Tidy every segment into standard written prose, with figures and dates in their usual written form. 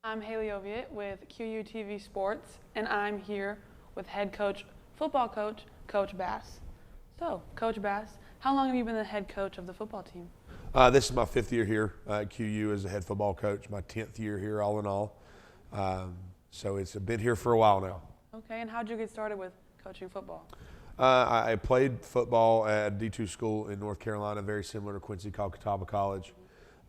I'm Hailee Oviatt with QU TV Sports, and I'm here with head coach, football coach, Coach Bass. So, Coach Bass, how long have you been the head coach of the football team? This is my 5th year here at QU as a head football coach, my 10th year here all in all. So it's been here for a while now. Okay, and how'd you get started with coaching football? I played football at a D2 school in North Carolina, very similar to Quincy, called Catawba College.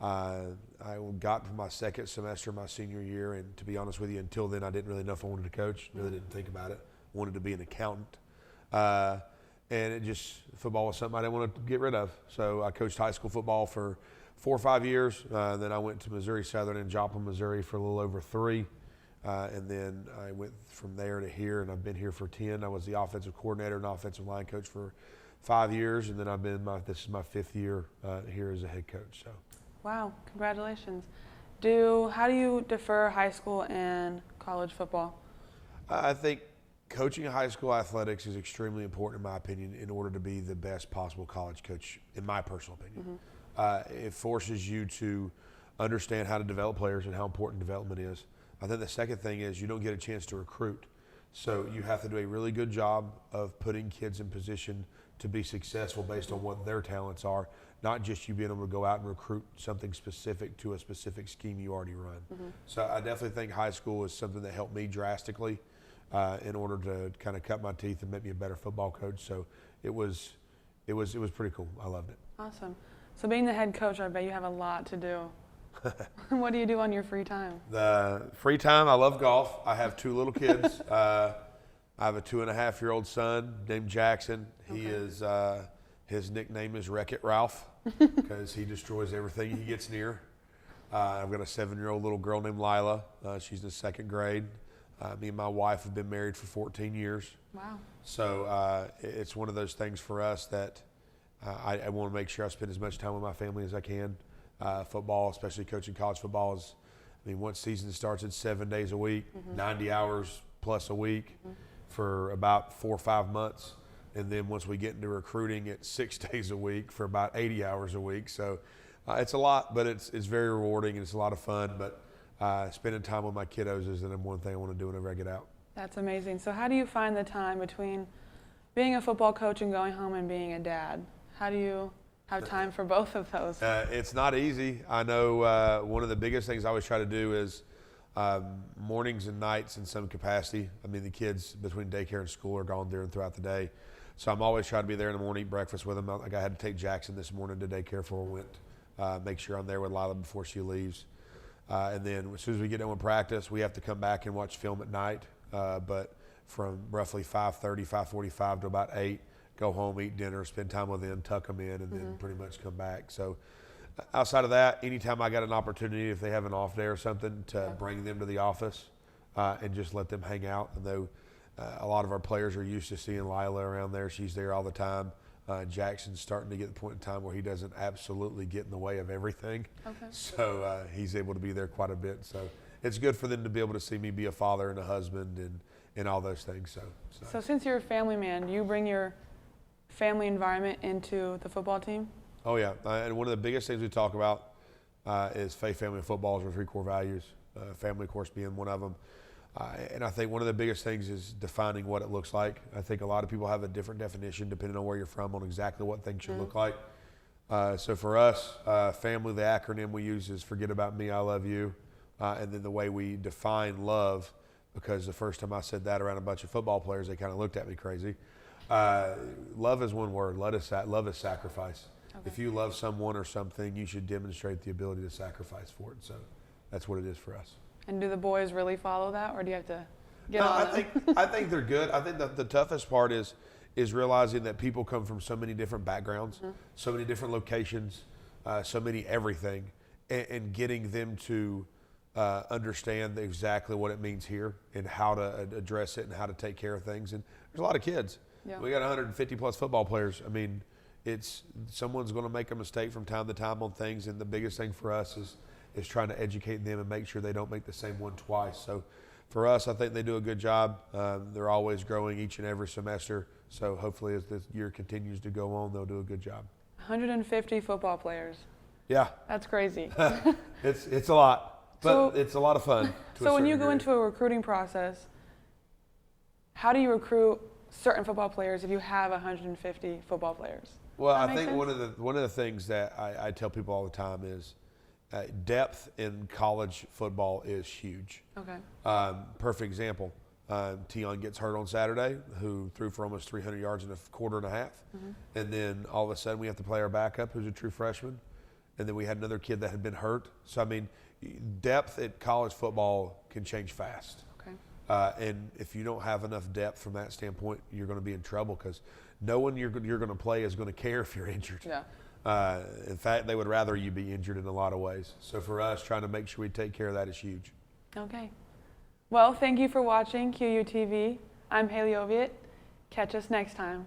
I got to my second semester my senior year, and to be honest with you, until then I didn't really know if I wanted to coach. Really didn't think about it. Wanted to be an accountant. And football was something I didn't want to get rid of. So I coached high school football for 4 or 5 years. Then I went to Missouri Southern in Joplin, Missouri for a little over 3. And then I went from there to here, and I've been here for 10. I was the offensive coordinator and offensive line coach for 5 years, and then this is my 5th year here as a head coach. So. Wow, congratulations. How do you defer high school and college football? I think coaching high school athletics is extremely important, in my opinion, in order to be the best possible college coach, in my personal opinion. It forces you to understand how to develop players and how important development is. I think the second thing is you don't get a chance to recruit. So you have to do a really good job of putting kids in position to be successful based on what their talents are, not just you being able to go out and recruit something specific to a specific scheme you already run. So I definitely think high school is something that helped me drastically in order to kind of cut my teeth and make me a better football coach. So it was pretty cool. I loved it. Awesome. So being the head coach, I bet you have a lot to do. What do you do on your free time? The free time, I love golf. I have 2 little kids. I have a 2.5-year-old son named Jackson. He is his nickname is Wreck-It Ralph because he destroys everything he gets near. I've got a 7-year-old little girl named Lila. She's in 2nd grade. Me and my wife have been married for 14 years. Wow. So it's one of those things for us that I want to make sure I spend as much time with my family as I can. Football, especially coaching college football, once season starts, it's 7 days a week, 90 hours plus a week for about 4 or 5 months. And then once we get into recruiting, it's 6 days a week for about 80 hours a week. So it's a lot, but it's very rewarding and it's a lot of fun. But spending time with my kiddos is the number one thing I want to do whenever I get out. That's amazing. So how do you find the time between being a football coach and going home and being a dad? How do you have time for both of those? It's not easy. I know one of the biggest things I always try to do is mornings and nights in some capacity. The kids between daycare and school are gone there and throughout the day. So I'm always trying to be there in the morning, eat breakfast with them. Like I had to take Jackson this morning to daycare before we went. Make sure I'm there with Lila before she leaves. And then as soon as we get done with practice, we have to come back and watch film at night. But from roughly 5:30, 5:45 to about 8, go home, eat dinner, spend time with them, tuck them in, and then pretty much come back. So outside of that, anytime I got an opportunity, if they have an off day or something, to bring them to the office and just let them hang out. And though a lot of our players are used to seeing Lila around there, she's there all the time. Jackson's starting to get to the point in time where he doesn't absolutely get in the way of everything. So he's able to be there quite a bit. So it's good for them to be able to see me be a father and a husband and all those things. So since you're a family man, do you bring your family environment into the football team? Oh yeah, and one of the biggest things we talk about is faith, family, and football is our 3 core values. Family, of course, being one of them. And I think one of the biggest things is defining what it looks like. I think a lot of people have a different definition depending on where you're from on exactly what things should look like. So for us, family, the acronym we use is forget about me, I love you. And then the way we define love, because the first time I said that around a bunch of football players, they kind of looked at me crazy. Love is one word. Love is sacrifice. If you love someone or something, you should demonstrate the ability to sacrifice for it. So that's what it is for us. And do the boys really follow that, or do you have to get on them? I think they're good. I think that the toughest part is realizing that people come from so many different backgrounds, so many different locations, so many everything, and getting them to understand exactly what it means here and how to address it and how to take care of things. And there's a lot of kids. Yeah. We got 150 plus football players. Someone's going to make a mistake from time to time on things, and the biggest thing for us is trying to educate them and make sure they don't make the same one twice. So for us, I think they do a good job. They're always growing each and every semester. So hopefully as this year continues to go on, they'll do a good job. 150 football players. Yeah. That's crazy. It's a lot. But it's a lot of fun. So when you go into a recruiting process, how do you recruit certain football players if you have 150 football players? Well, I think one of the things that I tell people all the time is depth in college football is huge. Okay. Perfect example. Tion gets hurt on Saturday, who threw for almost 300 yards in a quarter and a half. And then all of a sudden we have to play our backup, who's a true freshman. And then we had another kid that had been hurt. So, I mean, depth at college football can change fast. Okay. And if you don't have enough depth from that standpoint, you're going to be in trouble because no one you're going to play is going to care if you're injured. Yeah. In fact, they would rather you be injured in a lot of ways. So for us, trying to make sure we take care of that is huge. Okay. Well, thank you for watching QUTV. I'm Hailee Oviatt. Catch us next time.